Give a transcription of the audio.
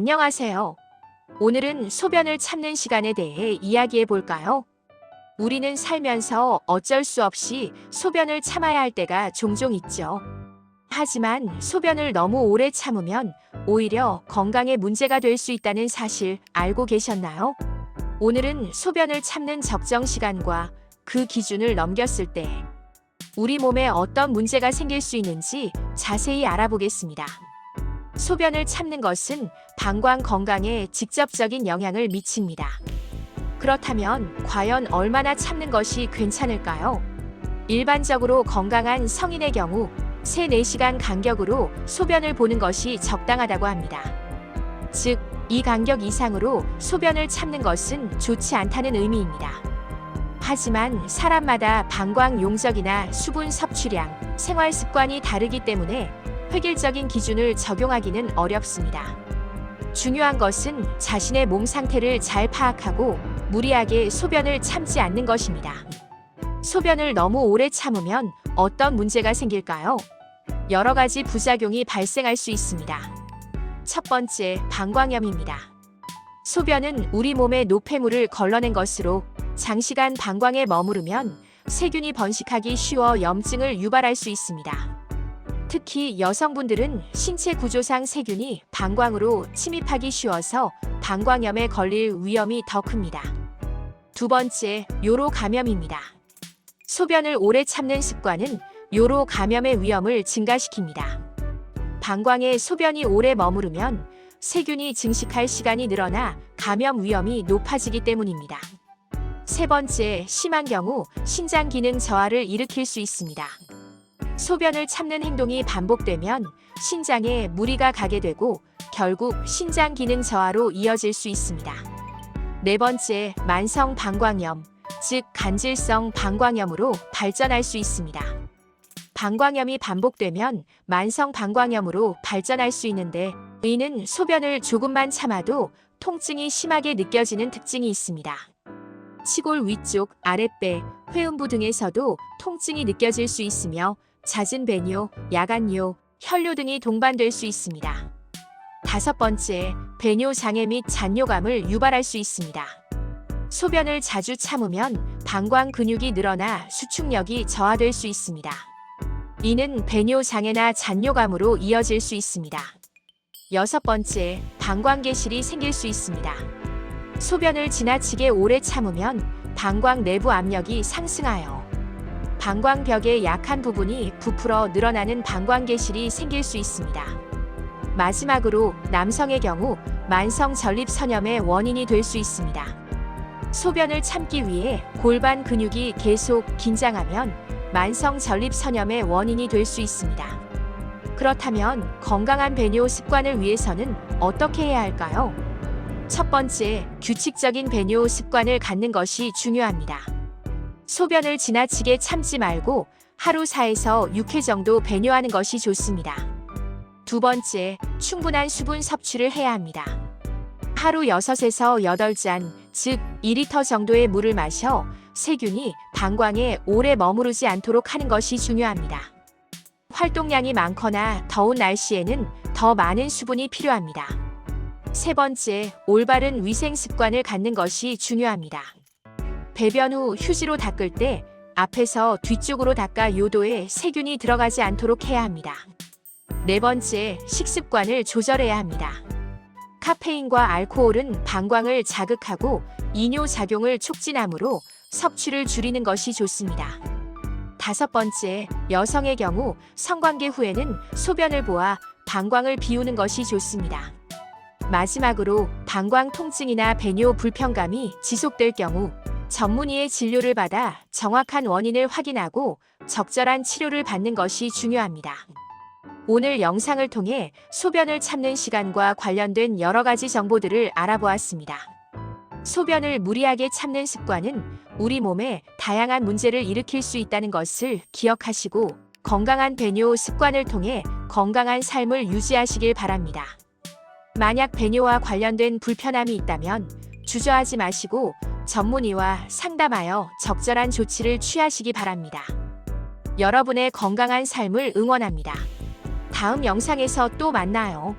안녕하세요. 오늘은 소변을 참는 시간에 대해 이야기해 볼까요? 우리는 살면서 어쩔 수 없이 소변을 참아야 할 때가 종종 있죠. 하지만 소변을 너무 오래 참으면 오히려 건강에 문제가 될 수 있다는 사실 알고 계셨나요? 오늘은 소변을 참는 적정 시간과 그 기준을 넘겼을 때 우리 몸에 어떤 문제가 생길 수 있는지 자세히 알아보겠습니다. 소변을 참는 것은 방광 건강에 직접적인 영향을 미칩니다. 그렇다면 과연 얼마나 참는 것이 괜찮을까요? 일반적으로 건강한 성인의 경우 3-4시간 간격으로 소변을 보는 것이 적당하다고 합니다. 즉, 이 간격 이상으로 소변을 참는 것은 좋지 않다는 의미입니다. 하지만 사람마다 방광 용적이나 수분 섭취량, 생활 습관이 다르기 때문에 획일적인 기준을 적용하기는 어렵습니다. 중요한 것은 자신의 몸 상태를 잘 파악하고 무리하게 소변을 참지 않는 것입니다. 소변을 너무 오래 참으면 어떤 문제가 생길까요? 여러 가지 부작용이 발생할 수 있습니다. 첫 번째, 방광염입니다. 소변은 우리 몸의 노폐물을 걸러낸 것으로 장시간 방광에 머무르면 세균이 번식하기 쉬워 염증을 유발할 수 있습니다. 특히 여성분들은 신체 구조상 세균이 방광으로 침입하기 쉬워서 방광염에 걸릴 위험이 더 큽니다. 두 번째, 요로 감염입니다. 소변을 오래 참는 습관은 요로 감염의 위험을 증가시킵니다. 방광에 소변이 오래 머무르면 세균이 증식할 시간이 늘어나 감염 위험이 높아지기 때문입니다. 세 번째, 심한 경우 신장 기능 저하를 일으킬 수 있습니다. 소변을 참는 행동이 반복되면 신장에 무리가 가게 되고 결국 신장 기능 저하로 이어질 수 있습니다. 네 번째, 만성 방광염, 즉 간질성 방광염으로 발전할 수 있습니다. 방광염이 반복되면 만성 방광염으로 발전할 수 있는데 이는 소변을 조금만 참아도 통증이 심하게 느껴지는 특징이 있습니다. 치골 위쪽, 아랫배, 회음부 등에서도 통증이 느껴질 수 있으며 잦은 배뇨, 야간뇨, 혈뇨 등이 동반될 수 있습니다. 다섯 번째, 배뇨 장애 및 잔뇨감을 유발할 수 있습니다. 소변을 자주 참으면 방광 근육이 늘어나 수축력이 저하될 수 있습니다. 이는 배뇨 장애나 잔뇨감으로 이어질 수 있습니다. 여섯 번째, 방광개실이 생길 수 있습니다. 소변을 지나치게 오래 참으면 방광 내부 압력이 상승하여 방광벽의 약한 부분이 부풀어 늘어나는 방광개실이 생길 수 있습니다. 마지막으로 남성의 경우 만성 전립선염의 원인이 될 수 있습니다. 소변을 참기 위해 골반 근육이 계속 긴장하면 만성 전립선염의 원인이 될 수 있습니다. 그렇다면 건강한 배뇨 습관을 위해서는 어떻게 해야 할까요? 첫 번째, 규칙적인 배뇨 습관을 갖는 것이 중요합니다. 소변을 지나치게 참지 말고 하루 4에서 6회 정도 배뇨하는 것이 좋습니다. 두 번째, 충분한 수분 섭취를 해야 합니다. 하루 6에서 8잔, 즉 2리터 정도의 물을 마셔 세균이 방광에 오래 머무르지 않도록 하는 것이 중요합니다. 활동량이 많거나 더운 날씨에는 더 많은 수분이 필요합니다. 세 번째, 올바른 위생 습관을 갖는 것이 중요합니다. 배변 후 휴지로 닦을 때 앞에서 뒤쪽으로 닦아 요도에 세균이 들어가지 않도록 해야 합니다. 네 번째, 식습관을 조절해야 합니다. 카페인과 알코올은 방광을 자극하고 이뇨 작용을 촉진하므로 섭취를 줄이는 것이 좋습니다. 다섯 번째, 여성의 경우 성관계 후에는 소변을 보아 방광을 비우는 것이 좋습니다. 마지막으로 방광 통증이나 배뇨 불편감이 지속될 경우 전문의의 진료를 받아 정확한 원인을 확인하고 적절한 치료를 받는 것이 중요합니다. 오늘 영상을 통해 소변을 참는 시간과 관련된 여러 가지 정보들을 알아보았습니다. 소변을 무리하게 참는 습관은 우리 몸에 다양한 문제를 일으킬 수 있다는 것을 기억하시고 건강한 배뇨 습관을 통해 건강한 삶을 유지하시길 바랍니다. 만약 배뇨와 관련된 불편함이 있다면 주저하지 마시고 전문의와 상담하여 적절한 조치를 취하시기 바랍니다. 여러분의 건강한 삶을 응원합니다. 다음 영상에서 또 만나요.